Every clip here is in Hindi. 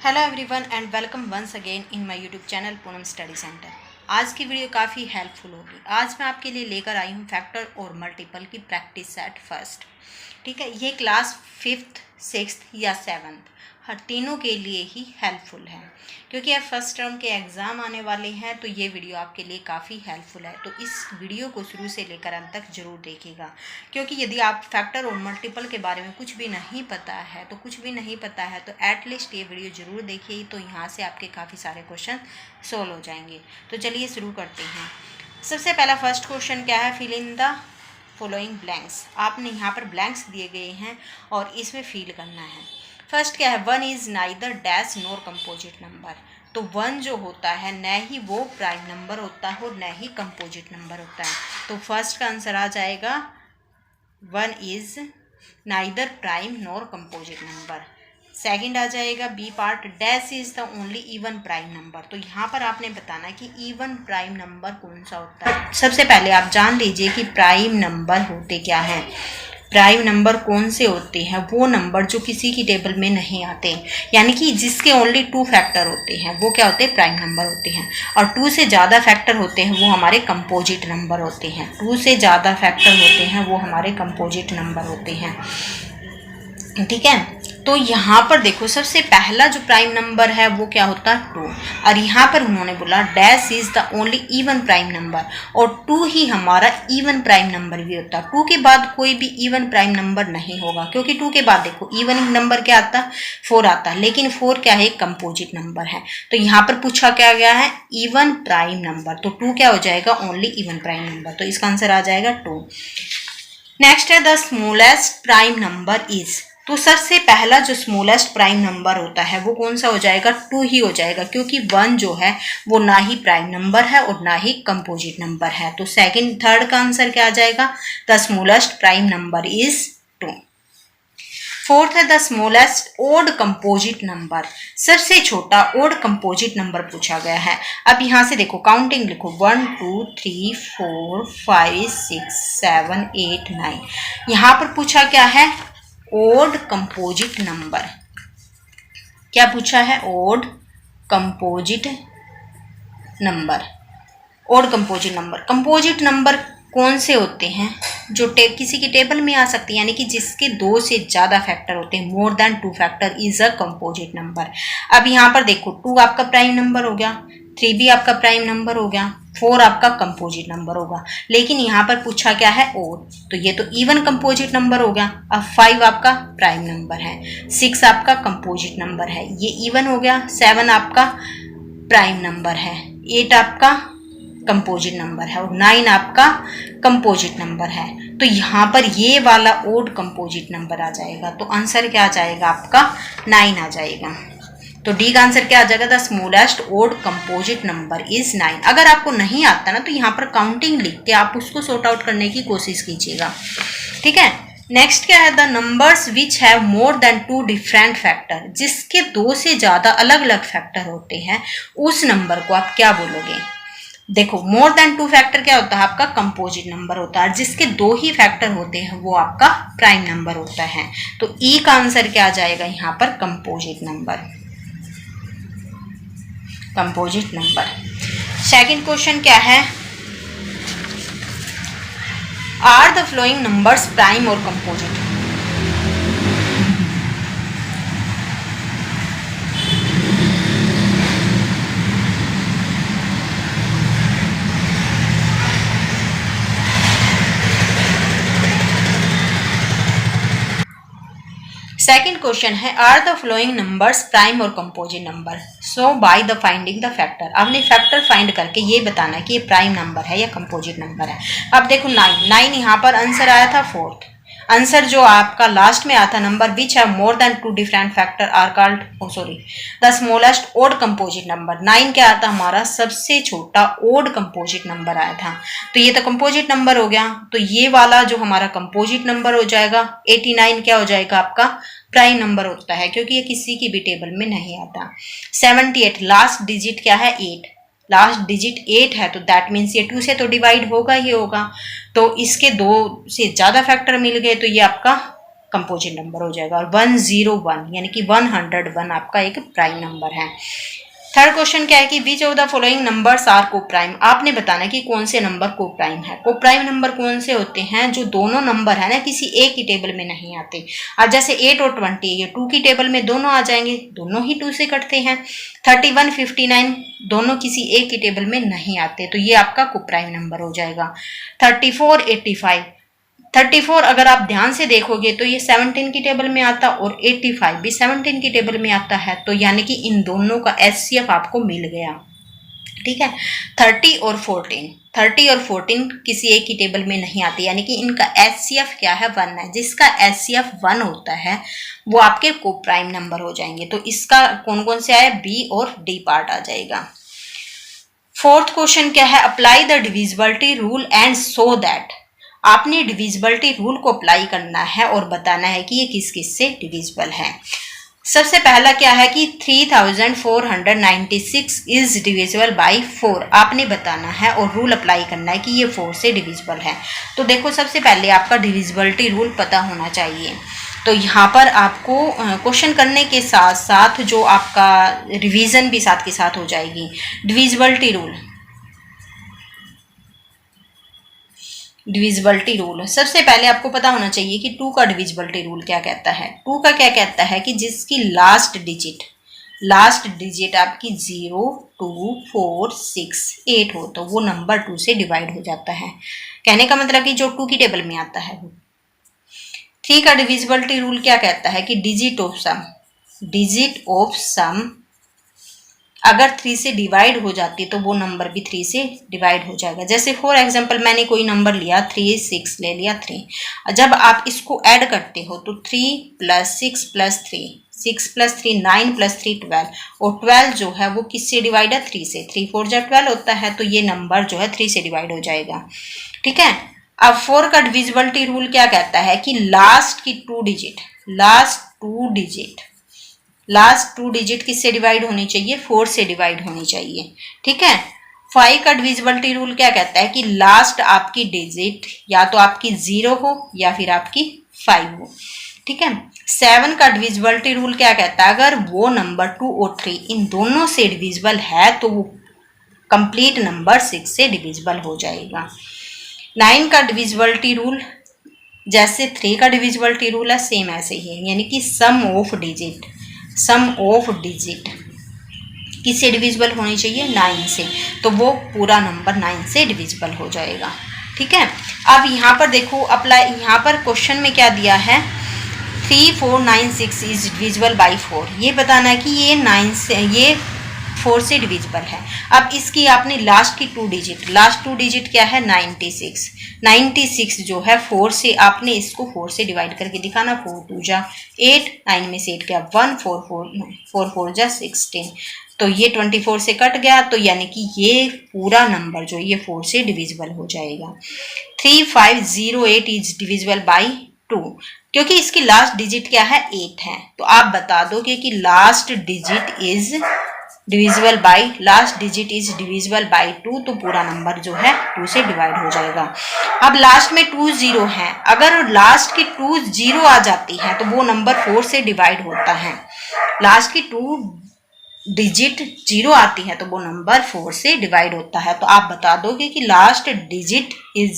Hello everyone and welcome once again in my YouTube channel Poonam study centre. आज की वीडियो काफ़ी हेल्पफुल होगी। आज मैं आपके लिए लेकर आई हूँ फैक्टर और मल्टीपल की प्रैक्टिस सेट फर्स्ट। ठीक है, ये क्लास 5th 6th या 7th हर तीनों के लिए ही हेल्पफुल है, क्योंकि अब फर्स्ट टर्म के एग्ज़ाम आने वाले हैं। तो ये वीडियो आपके लिए काफ़ी हेल्पफुल है। तो इस वीडियो को शुरू से लेकर अंत तक ज़रूर देखिएगा, क्योंकि यदि आप फैक्टर और मल्टीपल के बारे में कुछ भी नहीं पता है तो एटलीस्ट ये वीडियो ज़रूर देखिए। तो यहाँ से आपके काफ़ी सारे क्वेश्चन सोल्व हो जाएंगे। तो चलिए शुरू करते हैं। सबसे पहला फर्स्ट क्वेश्चन क्या है, fill in the following blanks. आपने यहाँ पर ब्लैंक्स दिए गए हैं और इसमें फिल करना है। फर्स्ट क्या है, 1 is neither dash NOR composite number. तो 1 जो होता है न ही वो प्राइम नंबर होता है और न ही कंपोजिट नंबर होता है। तो फर्स्ट का आंसर आ जाएगा 1 is neither prime nor composite number. Second आ जाएगा B part, dash is the only even prime number. तो यहाँ पर आपने बताना कि इवन प्राइम नंबर कौन सा होता है। सबसे पहले आप जान लीजिए कि प्राइम नंबर होते क्या हैं। प्राइम नंबर कौन से होते हैं, वो नंबर जो किसी की टेबल में नहीं आते, यानी कि जिसके ओनली 2 फैक्टर होते हैं, वो क्या होते हैं, प्राइम नंबर होते हैं। और 2 से ज़्यादा फैक्टर होते हैं वो हमारे कंपोजिट नंबर होते हैं। 2 से ज़्यादा फैक्टर होते हैं वो हमारे कंपोजिट नंबर होते हैं। ठीक है, तो यहाँ पर देखो सबसे पहला जो प्राइम नंबर है वो क्या होता है, 2। और यहाँ पर उन्होंने बोला dash is the only even prime number, और 2 ही हमारा इवन प्राइम नंबर भी होता है। 2 के बाद कोई भी इवन प्राइम नंबर नहीं होगा, क्योंकि 2 के बाद देखो इवन नंबर क्या आता है, 4 आता है। लेकिन 4 क्या है, कंपोजिट नंबर है। तो यहाँ पर पूछा क्या गया है, इवन प्राइम नंबर। तो 2 क्या हो जाएगा, ओनली इवन प्राइम नंबर। तो इसका आंसर आ जाएगा 2। नेक्स्ट है the smallest prime number is. तो सबसे पहला जो स्मॉलेस्ट प्राइम नंबर होता है वो कौन सा हो जाएगा, 2 ही हो जाएगा, क्योंकि 1 जो है वो ना ही प्राइम नंबर है और ना ही कंपोजिट नंबर है। तो थर्ड का आंसर क्या आ जाएगा, the smallest prime number is 2। Fourth है the smallest odd composite number. सबसे छोटा ओड कंपोजिट नंबर पूछा गया है। अब यहाँ से देखो काउंटिंग लिखो, 1 2 3 4 5 6 7 8 9। यहाँ पर पूछा क्या है, ओड कंपोजिट नंबर। क्या पूछा है, odd composite number. Odd composite number, composite number कौन से होते हैं, जो किसी की टेबल में आ सकती है, यानी कि जिसके 2 से ज़्यादा फैक्टर होते हैं, मोर than 2 factor is a composite number. अब यहाँ पर देखो 2 आपका प्राइम नंबर हो गया, 3 भी आपका प्राइम नंबर हो गया, 4 आपका कंपोजिट नंबर होगा। लेकिन यहाँ पर पूछा क्या है, ओड, तो ये तो इवन कंपोजिट नंबर हो गया। अब 5 आपका प्राइम नंबर है, 6 आपका कंपोजिट नंबर है, ये इवन हो गया। 7 आपका प्राइम नंबर है, 8 आपका कंपोजिट नंबर है और 9 आपका कंपोजिट नंबर है। तो यहाँ पर ये वाला ओड कंपोजिट नंबर आ जाएगा। तो आंसर क्या आ जाएगा आपका, 9 आ जाएगा। तो डी का आंसर क्या आ जाएगा, the smallest odd composite number is 9। अगर आपको नहीं आता ना तो यहाँ पर काउंटिंग लिख के आप उसको सॉर्ट आउट करने की कोशिश कीजिएगा। ठीक है, नेक्स्ट क्या है, the numbers which have more than 2 different factor. जिसके 2 से ज़्यादा अलग अलग फैक्टर होते हैं उस नंबर को आप क्या बोलोगे। देखो मोर देन 2 फैक्टर क्या होता है, आपका कंपोजिट नंबर होता है। जिसके 2 ही फैक्टर होते हैं वो आपका प्राइम नंबर होता है। तो ई का आंसर क्या आ जाएगा यहाँ पर, composite number. Composite number. Second question क्या है, are the following numbers prime और कंपोजिट। सेकेंड क्वेश्चन है, are the following numbers prime और composite number, so by the finding the factor. आपने फैक्टर फाइंड करके ये बताना है कि ये प्राइम नंबर है या कंपोजिट नंबर है। अब देखो 9 यहाँ पर आंसर आया था 4th। आंसर जो आपका लास्ट में आया था, number which have more than 2 different factor are called the smallest odd composite number. 9 क्या आता हमारा, सबसे छोटा ओड कंपोजिट नंबर आया था। तो ये तो कंपोजिट नंबर हो गया। तो ये वाला जो हमारा कंपोजिट नंबर हो जाएगा 89 क्या हो जाएगा आपका प्राइम नंबर होता है, क्योंकि ये किसी की भी टेबल में नहीं आता। 78 लास्ट डिजिट क्या है, 8। लास्ट डिजिट 8 है तो दैट मीन्स ये 2 से तो डिवाइड होगा ही होगा। तो इसके 2 से ज़्यादा फैक्टर मिल गए तो ये आपका कंपोजिट नंबर हो जाएगा। और 101 यानी कि 101 आपका एक प्राइम नंबर है। थर्ड क्वेश्चन क्या है कि which of the following numbers are coprime. आपने बताना कि कौन से नंबर को प्राइम है। को प्राइम नंबर कौन से होते हैं, जो दोनों नंबर है ना किसी एक ही टेबल में नहीं आते। अब जैसे 8 और 20 ये 2 की टेबल में दोनों आ जाएंगे, दोनों ही 2 से कटते हैं। 31 59 दोनों किसी एक ही टेबल में नहीं आते, तो ये आपका को प्राइम नंबर हो जाएगा। 34 85 34 अगर आप ध्यान से देखोगे तो ये 17 की टेबल में आता और 85 भी 17 की टेबल में आता है, तो यानी कि इन दोनों का एचसीएफ आपको मिल गया। ठीक है। 30 और 14 किसी एक की टेबल में नहीं आती, यानी कि इनका एचसीएफ क्या है 1 है। जिसका एचसीएफ 1 होता है वो आपके को प्राइम नंबर हो जाएंगे। तो इसका कौन कौन से आया, बी और डी पार्ट आ जाएगा। फोर्थ क्वेश्चन क्या है, apply the divisibility rule and show that. आपने डिविजिबिलिटी रूल को अप्लाई करना है और बताना है कि ये किस किस से डिविजिबल है। सबसे पहला क्या है कि 3496 इज डिविजिबल बाई 4। आपने बताना है और रूल अप्लाई करना है कि ये 4 से डिविजिबल है। तो देखो सबसे पहले आपका डिविजिबिलिटी रूल पता होना चाहिए। तो यहाँ पर आपको क्वेश्चन करने के साथ साथ जो आपका रिवीजन भी साथ के साथ हो जाएगी। डिविजिबिलिटी रूल सबसे पहले आपको पता होना चाहिए कि 2 का डिविजिबिलिटी रूल क्या कहता है। 2 का क्या कहता है कि जिसकी लास्ट डिजिट आपकी 0 2 4 6 8 हो तो वो नंबर 2 से डिवाइड हो जाता है। कहने का मतलब कि जो 2 की टेबल में आता है वो। 3 का डिविजिबिलिटी रूल क्या कहता है कि डिजिट ऑफ सम अगर 3 से डिवाइड हो जाती है तो वो नंबर भी 3 से डिवाइड हो जाएगा। जैसे फॉर एग्जांपल मैंने कोई नंबर लिया 3 6 ले लिया 3। जब आप इसको ऐड करते हो तो 3 + 6 + 3 6 + 3 9 + 3 12 और 12 जो है वो किससे डिवाइड है 3 से। 3 4 जा 12 होता है, तो ये नंबर जो है 3 से डिवाइड हो जाएगा। ठीक है। अब 4 का डिविजिबिलिटी रूल क्या कहता है कि लास्ट 2 डिजिट किससे डिवाइड होनी चाहिए, 4 से डिवाइड होनी चाहिए। ठीक है। 5 का डिविजिबिलिटी रूल क्या कहता है कि लास्ट आपकी डिजिट या तो आपकी 0 हो या फिर आपकी 5 हो। ठीक है। 7 का डिविजिबिलिटी रूल क्या कहता है, अगर वो नंबर 2 और 3 इन दोनों से डिविजिबल है तो वो कंप्लीट नंबर 6 से डिविजिबल हो जाएगा। 9 का डिविजिबिलिटी रूल जैसे 3 का डिविजिबिलिटी रूल है सेम ऐसे ही है, यानी कि सम ऑफ डिजिट किससे डिविजिबल होनी चाहिए 9 से, तो वो पूरा नंबर 9 से डिविजिबल हो जाएगा। ठीक है। अब यहाँ पर देखो अप्लाई, यहाँ पर क्वेश्चन में क्या दिया है 3496 इज डिविजिबल बाई 4। ये बताना है कि ये 4 से डिविजिबल है। अब इसकी आपने लास्ट 2 डिजिट क्या है 96 जो है 4 से आपने इसको 4 से डिवाइड करके दिखाना। 4 2 जा 8 9 में से 8 क्या 1 4 4 जा 16, तो ये 24 से कट गया, तो यानी कि ये पूरा नंबर जो ये 4 से डिविजिबल हो जाएगा। 3508 इज डिविजिबल बाई 2, क्योंकि इसकी लास्ट डिजिट क्या है 8 है, तो आप बता दोगे कि last digit is divisible by 2, तो पूरा नंबर जो है 2 से डिवाइड हो जाएगा। अब लास्ट में 2 0 है, अगर लास्ट की 2 0 आ जाती है तो वो नंबर 4 से डिवाइड होता है। लास्ट की 2 डिजिट 0 आती है तो वो नंबर 4 से डिवाइड होता है। तो आप बता दोगे कि last 2 digit is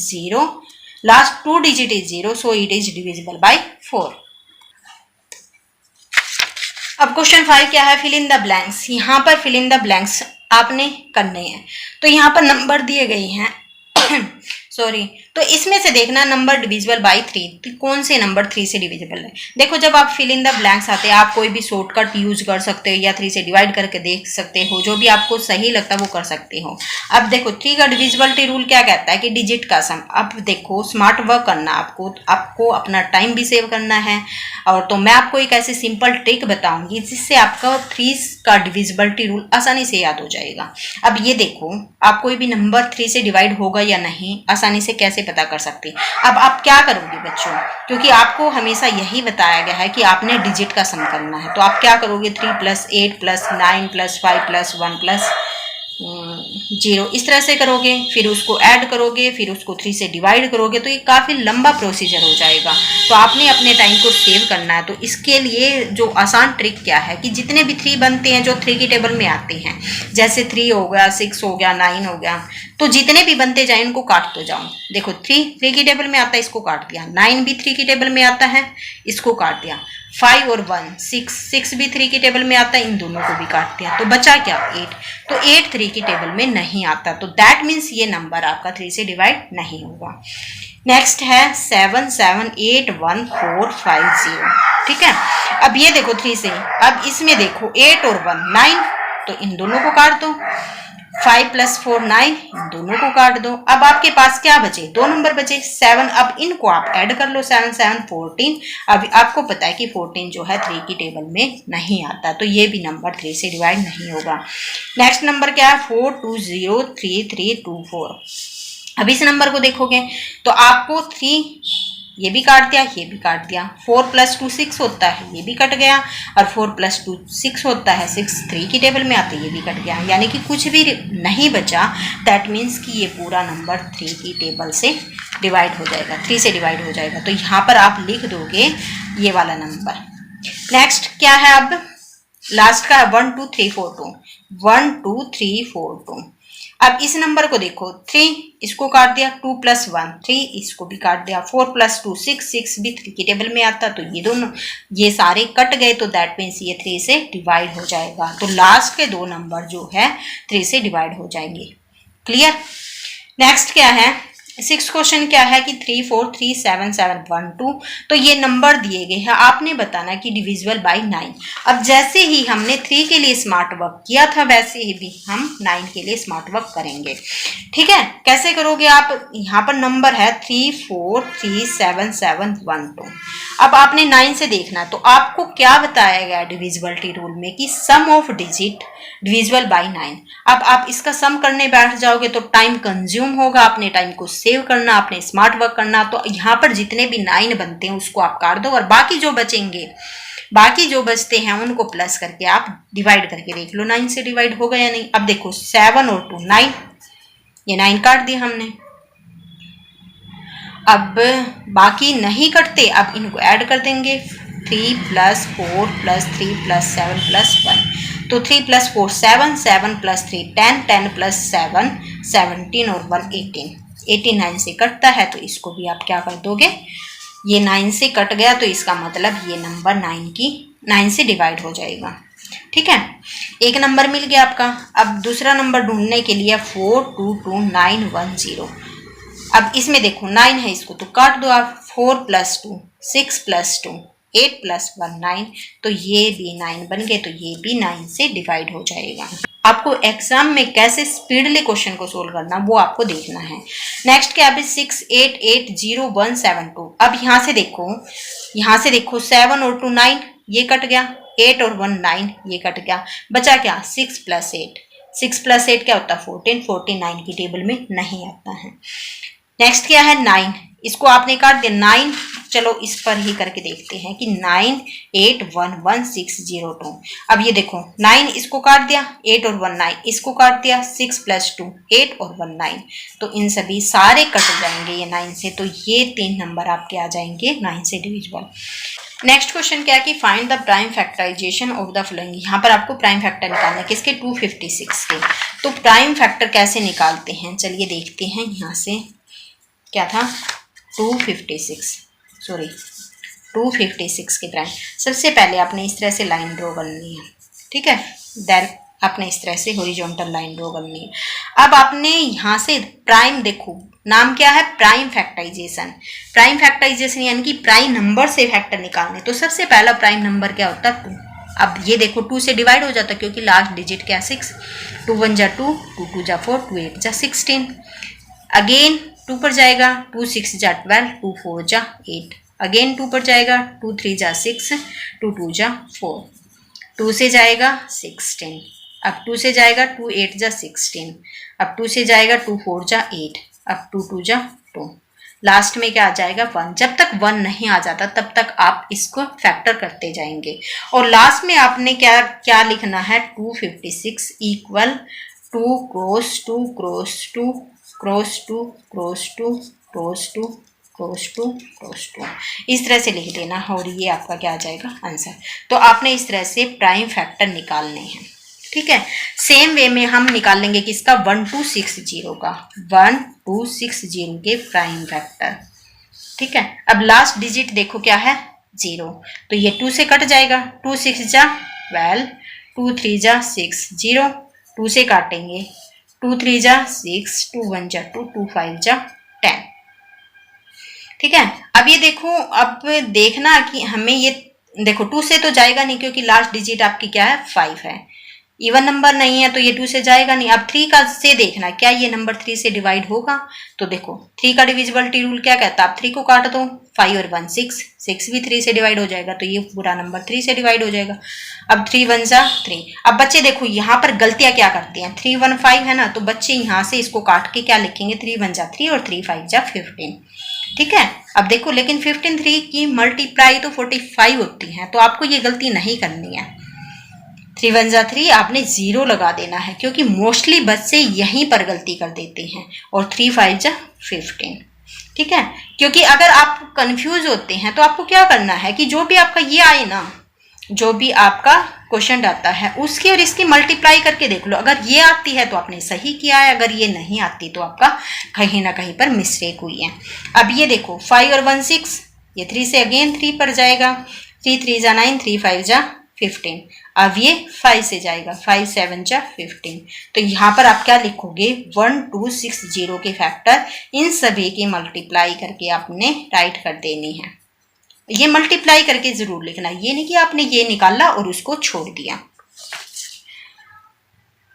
0, so it is divisible by 4। अब क्वेश्चन 5 क्या है, फिल इन द ब्लैंक्स। यहाँ पर फिल इन द ब्लैंक्स आपने करने हैं। तो यहाँ पर नंबर दिए गए हैं सॉरी, तो इसमें से देखना नंबर डिविजिबल बाई 3, तो कौन से नंबर 3 से डिविजिबल है। देखो जब आप फिल इन द ब्लैंक्स आते हैं आप कोई भी शॉर्टकट यूज कर सकते हो या 3 से डिवाइड करके देख सकते हो, जो भी आपको सही लगता है वो कर सकते हो। अब देखो 3 का डिविजिबिलिटी रूल क्या कहता है कि डिजिट का सम। अब देखो स्मार्ट वर्क करना, आपको अपना टाइम भी सेव करना है, और तो मैं आपको एक ऐसी सिंपल ट्रिक बताऊंगी जिससे आपका 3 का डिविजिबिलिटी रूल आसानी से याद हो जाएगा। अब ये देखो आप कोई भी नंबर 3 से डिवाइड होगा या नहीं आसानी से कैसे पता कर सकते। अब आप क्या करोगे बच्चों, क्योंकि आपको हमेशा यही बताया गया है कि आपने डिजिट का सम करना है, तो आप क्या करोगे 3 + 8 + 9 + 5 + 1 + 0 इस तरह से करोगे, फिर उसको ऐड करोगे, फिर उसको 3 से डिवाइड करोगे, तो ये काफ़ी लंबा प्रोसीजर हो जाएगा। तो आपने अपने टाइम को सेव करना है। तो इसके लिए जो आसान ट्रिक क्या है कि जितने भी 3 बनते हैं जो 3 की टेबल में आते हैं, जैसे 3 हो गया, 6 हो गया, 9 हो गया, तो जितने भी बनते जाए उनको काटते जाओ। देखो 3 की टेबल में आता है, इसको काट दिया। 9 भी 3 की टेबल में आता है, इसको काट दिया। 5 और 1 6 भी 3 की टेबल में आता है, इन दोनों को भी काट दिया। तो बचा क्या? 8। तो 8 3 की टेबल में नहीं आता, तो दैट मीन्स ये नंबर आपका 3 से डिवाइड नहीं होगा। नेक्स्ट है 7 7 8 1 4 5 0। ठीक है, अब ये देखो 3 से, अब इसमें देखो 8 और 1 9, तो इन दोनों को काट दो। 5 + 4 9, इन दोनों को काट दो। अब आपके पास क्या बचे? 2 नंबर बचे 7। अब इनको आप ऐड कर लो, 7 7 14। अब आपको पता है कि 14 जो है 3 की टेबल में नहीं आता, तो ये भी नंबर 3 से डिवाइड नहीं होगा। नेक्स्ट नंबर क्या है? 4 2 0 3 3 2 4। अब इस नंबर को देखोगे तो आपको 3 ये भी काट दिया, ये भी काट दिया। 4 + 2 6 होता है, ये भी कट गया। और 4 + 2 6 होता है, 6 3 की टेबल में आते, ये भी कट गया। यानी कि कुछ भी नहीं बचा। दैट मीन्स कि ये पूरा नंबर 3 की टेबल से डिवाइड हो जाएगा, 3 से डिवाइड हो जाएगा। तो यहाँ पर आप लिख दोगे ये वाला नंबर। नेक्स्ट क्या है? अब लास्ट का 1 2 3 4 2, 1 2 3 4 2। अब इस नंबर को देखो, 3 इसको काट दिया, 2 + 1 3, इसको भी काट दिया। 4 + 2 6, 6 भी 3 की टेबल में आता, तो ये दोनों ये सारे कट गए, तो दैट मीन्स ये 3 से डिवाइड हो जाएगा। तो लास्ट के 2 नंबर जो है 3 से डिवाइड हो जाएंगे। क्लियर? नेक्स्ट क्या है? 6 क्वेश्चन क्या है कि 3 4 3 7 7 1 2। तो ये नंबर दिए गए हैं, आपने बताना कि डिविजिबल बाय 9। अब जैसे ही हमने 3 के लिए स्मार्ट वर्क किया था, वैसे ही भी हम 9 के लिए स्मार्ट वर्क करेंगे। ठीक है, कैसे करोगे आप? यहाँ पर नंबर है 3 4 3 7 7 1 2। अब आपने 9 से देखना है, तो आपको क्या बताया गया डिविजिबिलिटी रूल में कि सम ऑफ डिजिट डिविजिबल बाय 9। अब आप इसका सम करने बैठ जाओगे तो टाइम कंज्यूम होगा, अपने टाइम को सेव करना, अपने स्मार्ट वर्क करना। तो यहाँ पर जितने भी 9 बनते हैं उसको आप काट दो, और बाकी जो बचेंगे, बाकी जो बचते हैं उनको प्लस करके आप डिवाइड करके देख लो 9 से डिवाइड होगा या नहीं। अब देखो 7 और 2 9, ये 9 काट दिया हमने। अब बाकी नहीं कटते, अब इनको ऐड कर देंगे। 3 + 4 + 3 + 7 + 1। तो 3 + 4 7, 7 + 3 10, 10 + 7 17 और 1 18। 18 9 से कटता है, तो इसको भी आप क्या कर दोगे? ये 9 से कट गया, तो इसका मतलब ये नंबर 9 से डिवाइड हो जाएगा। ठीक है, एक नंबर मिल गया आपका। अब दूसरा नंबर ढूंढने के लिए 4 2 2 9 1 0। अब इसमें देखो 9 है, इसको तो काट दो आप। 4 + 2 6 + 2 8 + 1 9, तो ये भी 9 बन गए, तो ये भी 9 से डिवाइड हो जाएगा। आपको एग्जाम में कैसे स्पीडली क्वेश्चन को सोल्व करना वो आपको देखना है। नेक्स्ट क्या है? 6 8 8 0 1 7 2। अब यहाँ से देखो 7 और 2 9, ये कट गया। 8 और 1 9, ये कट गया। बचा क्या? 6 + 8। 6 + 8 क्या होता है? 14। 14 9 की टेबल में नहीं आता है। नेक्स्ट क्या है? 9, इसको आपने काट दिया। 9, चलो इस पर ही करके देखते हैं कि 9 8 1 1 6 0 2। अब ये देखो 9 इसको काट दिया, 8 और 1 9 इसको काट दिया, 6 + 2 8 और 1 9, तो इन सभी सारे कट जाएंगे ये 9 से। तो ये 3 नंबर आपके आ जाएंगे 9 से डिविजिबल। नेक्स्ट क्वेश्चन क्या है कि find the prime factorisation of the following. यहाँ पर आपको प्राइम फैक्टर निकालना है, किसके? 256 के। तो प्राइम फैक्टर कैसे निकालते हैं, चलिए देखते हैं। यहाँ से क्या था? 256 के प्राइम। सबसे पहले आपने इस तरह से लाइन ड्रॉ करनी है, ठीक है। देन आपने इस तरह से हॉरिजॉन्टल लाइन ड्रॉ करनी है। अब आपने यहाँ से प्राइम, देखो नाम क्या है? Prime factorisation. प्राइम फैक्टराइजेशन यानी कि प्राइम नंबर से फैक्टर निकालने। तो सबसे पहला प्राइम नंबर क्या होता है? 2। अब ये देखो 2 से डिवाइड हो जाता है, क्योंकि लास्ट डिजिट क्या? 6। 2 1 जा 2, 2 2 जा 4, 2 8 जा 16। अगेन 2 पर जाएगा, 2 6 जा 12, 2 4 जा 8। अगेन 2 पर जाएगा, 2 3 जा 6, 2 2 जा 4। 2 से जाएगा 16। अब 2 से जाएगा 2 8 जा 16। अब 2 से जाएगा 2 4 जा 8। अब 2 2 जा 2। लास्ट में क्या आ जाएगा? 1। जब तक 1 नहीं आ जाता तब तक आप इसको फैक्टर करते जाएंगे। और लास्ट में आपने क्या लिखना है? 256 = 2 cross 2 cross 2 cross 2 cross 2 cross 2 cross 2 cross 2, इस तरह से लिख देना और ये आपका क्या आ जाएगा आंसर। तो आपने इस तरह से प्राइम फैक्टर निकालने हैं, ठीक है। सेम वे में हम निकाल लेंगे किसका 1260 का, 1260 के प्राइम फैक्टर, ठीक है। अब लास्ट डिजिट देखो क्या है 0, तो ये 2 से कट जाएगा, 2 6 जा 12, 2 3 जा 6 0, 2 से काटेंगे 2 3 जा 6, 2 1 जा 2, 2 5 जा 10, ठीक है। अब ये देखो, अब देखना कि हमें ये देखो 2 से तो जाएगा नहीं क्योंकि लास्ट डिजिट आपकी क्या है 5 है, इवन नंबर नहीं है तो ये 2 से जाएगा नहीं। अब 3 का से देखना क्या ये नंबर 3 से डिवाइड होगा, तो देखो 3 का डिविजिबिलिटी रूल क्या कहता है, आप 3 को काट दो, 5 और 1 6, 6 भी 3 से डिवाइड हो जाएगा तो ये पूरा नंबर 3 से डिवाइड हो जाएगा। अब 3 1 जा 3। अब बच्चे देखो यहाँ पर गलतियां क्या करते हैं, 3 1 5 है ना, तो बच्चे यहाँ से इसको काट के क्या लिखेंगे 3 1 जा 3 और 3 5 जा 15, ठीक है। अब देखो लेकिन 15 3 की मल्टीप्लाई तो 45 होती है, तो आपको ये गलती नहीं करनी है, 3 1 जा 3 आपने 0 लगा देना है क्योंकि मोस्टली बच्चे यहीं पर गलती कर देते हैं, और 3 5 जा 15, ठीक है। क्योंकि अगर आप कंफ्यूज होते हैं तो आपको क्या करना है कि जो भी आपका ये आए ना, जो भी आपका क्वेश्चन आता है उसकी और इसकी मल्टीप्लाई करके देख लो, अगर ये आती है तो आपने सही किया है, अगर ये नहीं आती तो आपका कहीं ना कहीं पर मिस्टेक हुई है। अब ये देखो 5 और 1 6, ये 3 से अगेन 3 पर जाएगा, 3 3 जा 9, 3 5 जा 15, अब ये 5 से जाएगा, 5 7 जा 15, तो यहाँ पर आप क्या लिखोगे 1260 के फैक्टर, इन सभी की मल्टीप्लाई करके आपने राइट कर देनी है। ये मल्टीप्लाई करके जरूर लिखना, ये नहीं कि आपने ये निकाला और उसको छोड़ दिया।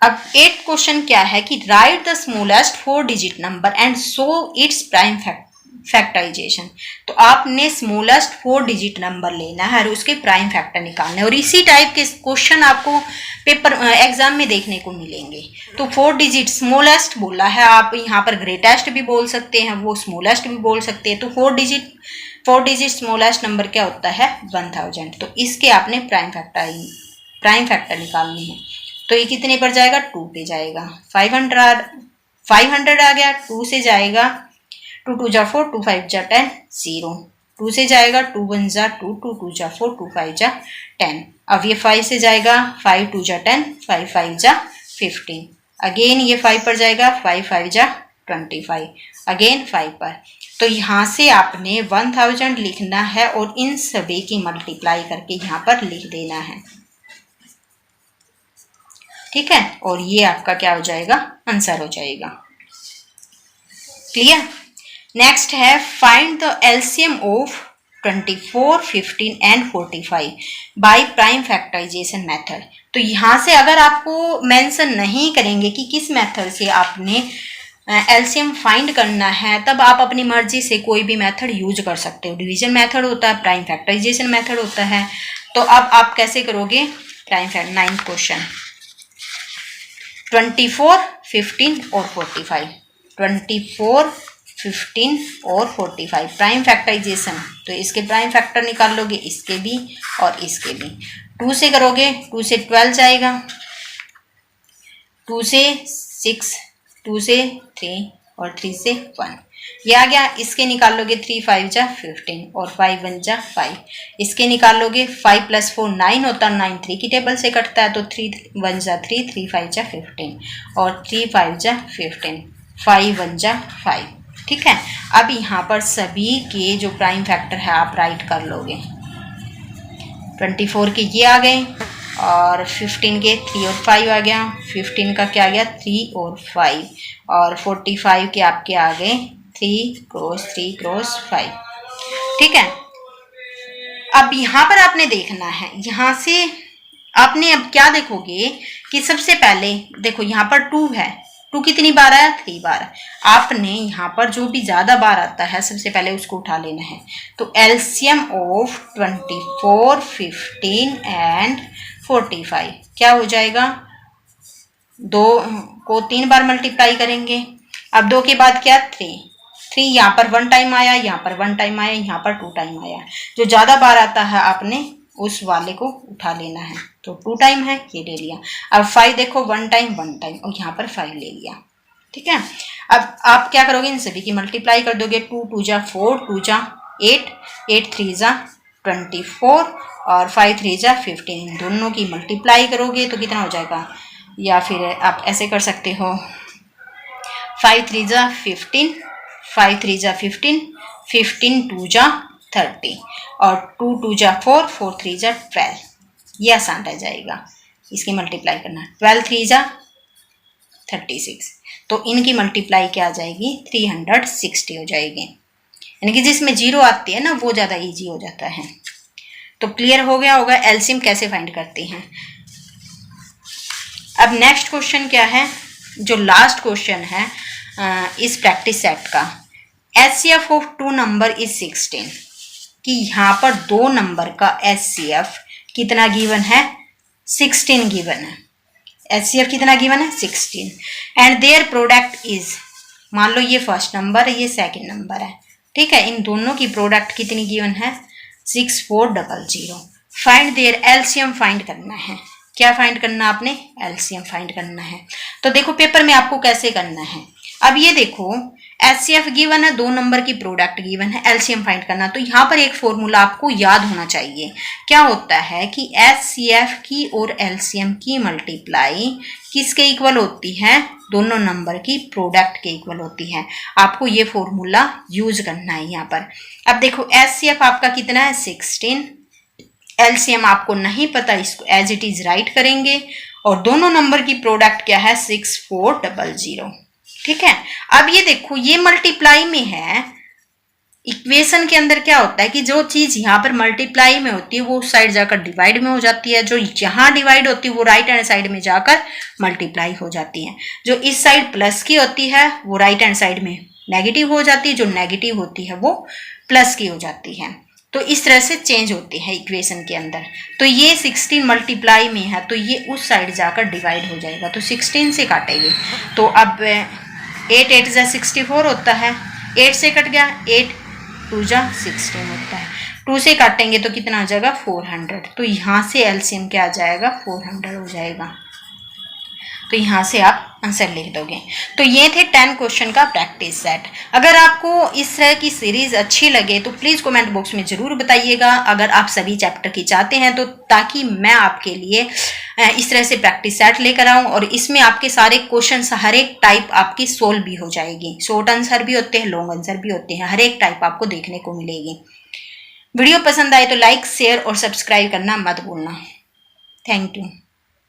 अब 8th क्वेश्चन क्या है कि write the smallest 4 digit number and show its prime factorisation. तो आपने स्मॉलेस्ट 4 डिजिट नंबर लेना है और उसके प्राइम फैक्टर निकालने हैं, और इसी टाइप के क्वेश्चन आपको पेपर एग्जाम में देखने को मिलेंगे। तो 4 डिजिट स्मॉलेस्ट बोला है, आप यहाँ पर ग्रेटेस्ट भी बोल सकते हैं, वो स्मॉलेस्ट भी बोल सकते हैं। तो 4 डिजिट स्मॉलेस्ट नंबर क्या होता है 1000, तो इसके आपने प्राइम फैक्टर निकालने हैं। तो ये कितने पर जाएगा 2 पे जाएगा, 500 आ गया, 2 से जाएगा 2 2 जा 4, 2 5 जा 10 0, 2 से जाएगा 2 1 जा 2, 2 2 जा 4, 2 5 जा 10। अब ये 5 से जाएगा 5 2 जा 10, 5 5 जा 15, अगेन ये 5 पर जाएगा 5 5 जा 25, अगेन 5 पर। तो यहाँ से आपने 1000 लिखना है और इन सभी की मल्टीप्लाई करके यहाँ पर लिख देना है, ठीक है। और ये आपका क्या हो जाएगा आंसर हो जाएगा। क्लियर। नेक्स्ट है find the LCM of 24, 15 and 45 by prime factorisation method. तो यहाँ से अगर आपको मेंशन नहीं करेंगे कि किस मेथड से आपने एलसीएम फाइंड करना है, तब आप अपनी मर्जी से कोई भी मेथड यूज कर सकते हो। डिवीजन मेथड होता है, प्राइम फैक्टराइजेशन मेथड होता है। तो अब आप कैसे करोगे प्राइम फैक्टर। 9th क्वेश्चन 24, 15 और 45, 24, 15 और 45 प्राइम फैक्टराइजेशन। तो इसके प्राइम फैक्टर निकाल लोगे, इसके भी और इसके भी। 2 से करोगे, 2 से 12 जाएगा, 2 से 6, 2 से 3 और 3 से 1, ये आ गया। इसके निकाल लोगे 3 5 जा 15 और 5 1 जा 5, इसके निकाल लोगे 5 + 4 9 होता है, 9 3 की टेबल से कटता है, तो 3 1 जा 3, 3 5 जा 15 और 3 5 जा 15, 5 1 जा 5, ठीक है। अब यहाँ पर सभी के जो प्राइम फैक्टर है आप राइट कर लोगे। 24 के ये आ गए और 15 के 3 और 5 आ गया, 15 का क्या आ गया 3 और 5, और 45 के आपके आ गए 3 क्रॉस 3 क्रॉस 5, ठीक है। अब यहाँ पर आपने देखना है, यहाँ से आपने अब क्या देखोगे कि सबसे पहले देखो यहाँ पर 2 है, 2 कितनी बार आया 3 बार। आपने यहाँ पर जो भी ज़्यादा बार आता है सबसे पहले उसको उठा लेना है। तो एलसीएम ऑफ 24, 15 एंड 45 क्या हो जाएगा, 2 को 3 बार मल्टीप्लाई करेंगे। अब 2 के बाद क्या 3 यहाँ पर 1 टाइम आया, यहाँ पर 1 टाइम आया, यहाँ पर 2 टाइम आया। जो ज़्यादा बार आता है आपने उस वाले को उठा लेना है, तो 2 टाइम है, ये ले लिया। अब 5 देखो 1 टाइम और यहाँ पर 5 ले लिया। ठीक है, अब आप क्या करोगे, इन सभी की मल्टीप्लाई कर दोगे। 2 2 जा 4, 2 जा 8, 8 3 जा 24 और 5 3 जा 15। इन दोनों की मल्टीप्लाई करोगे तो कितना हो जाएगा, या फिर आप ऐसे कर सकते हो 5 3 जा 15, 5 3 जा 15, 15 2 जा 30 और 2 2 जा 4, 4 3 जा 12। ये आसान रह जाएगा, इसकी मल्टीप्लाई करना। 12 3 जा 36, तो इनकी मल्टीप्लाई क्या आ जाएगी, 360 हो जाएगी। यानी कि जिसमें जीरो आती है ना वो ज़्यादा इजी हो जाता है। तो क्लियर हो गया होगा एलसीएम कैसे फाइंड करते हैं। अब नेक्स्ट क्वेश्चन क्या है, जो लास्ट क्वेश्चन है इस प्रैक्टिस सेट का। एचसीएफ ऑफ 2 नंबर इज 16, कि यहाँ पर 2 नंबर का एचसीएफ कितना गिवन है, 16 गिवन है। एचसीएफ कितना गिवन है, 16 एंड देयर प्रोडक्ट इज, मान लो ये फर्स्ट नंबर है, ये सेकंड नंबर है। ठीक है, इन दोनों की प्रोडक्ट कितनी गिवन है, 6400। फाइंड देयर एलसीएम फाइंड करना है। क्या फाइंड करना आपने, एलसीएम फाइंड करना है। तो देखो पेपर में आपको कैसे करना है। अब ये देखो एचसीएफ गिवन है, 2 नंबर की प्रोडक्ट गिवन है, एलसीएम फाइंड करना। तो यहाँ पर एक फॉर्मूला आपको याद होना चाहिए। क्या होता है कि एचसीएफ की और एलसीएम की मल्टीप्लाई किसके इक्वल होती है, दोनों नंबर की प्रोडक्ट के इक्वल होती है। आपको ये फॉर्मूला यूज करना है यहाँ पर। अब देखो एचसीएफ आपका कितना है, 16, एलसीएम आपको नहीं पता, इसको एज इट इज राइट करेंगे और दोनों नंबर की प्रोडक्ट क्या है, 6400। ठीक है, अब ये देखो ये मल्टीप्लाई में है। इक्वेशन के अंदर क्या होता है कि जो चीज यहाँ पर मल्टीप्लाई में होती है वो उस साइड जाकर डिवाइड में हो जाती है, जो यहाँ डिवाइड होती है वो राइट हैंड साइड में जाकर मल्टीप्लाई हो जाती है। जो इस साइड प्लस की होती है वो राइट हैंड साइड में नेगेटिव हो जाती है, जो नेगेटिव होती है वो प्लस की हो जाती है। तो इस तरह से चेंज होती है इक्वेशन के अंदर। तो ये 16 मल्टीप्लाई में है तो ये उस साइड जाकर डिवाइड हो जाएगा, तो 16 से काटेंगे। तो अब 8 8 जा 64 होता है, 8 से कट गया, 8 2 जा 16 होता है। 2 से काटेंगे तो कितना हो जाएगा, 400। तो यहाँ से एलसीएम क्या आ जाएगा, 400 हो जाएगा। तो यहाँ से आप आंसर लिख दोगे। तो ये थे 10 क्वेश्चन का प्रैक्टिस सेट। अगर आपको इस तरह की सीरीज अच्छी लगे तो प्लीज़ कमेंट बॉक्स में ज़रूर बताइएगा, अगर आप सभी चैप्टर की चाहते हैं तो, ताकि मैं आपके लिए इस तरह से प्रैक्टिस सेट लेकर आऊँ और इसमें आपके सारे क्वेश्चन हर एक टाइप आपकी सोल्व भी हो जाएगी। शॉर्ट आंसर भी होते हैं, लॉन्ग आंसर भी होते हैं, हर एक टाइप आपको देखने को मिलेगी। वीडियो पसंद आए तो लाइक, शेयर और सब्सक्राइब करना मत भूलना। Thank you.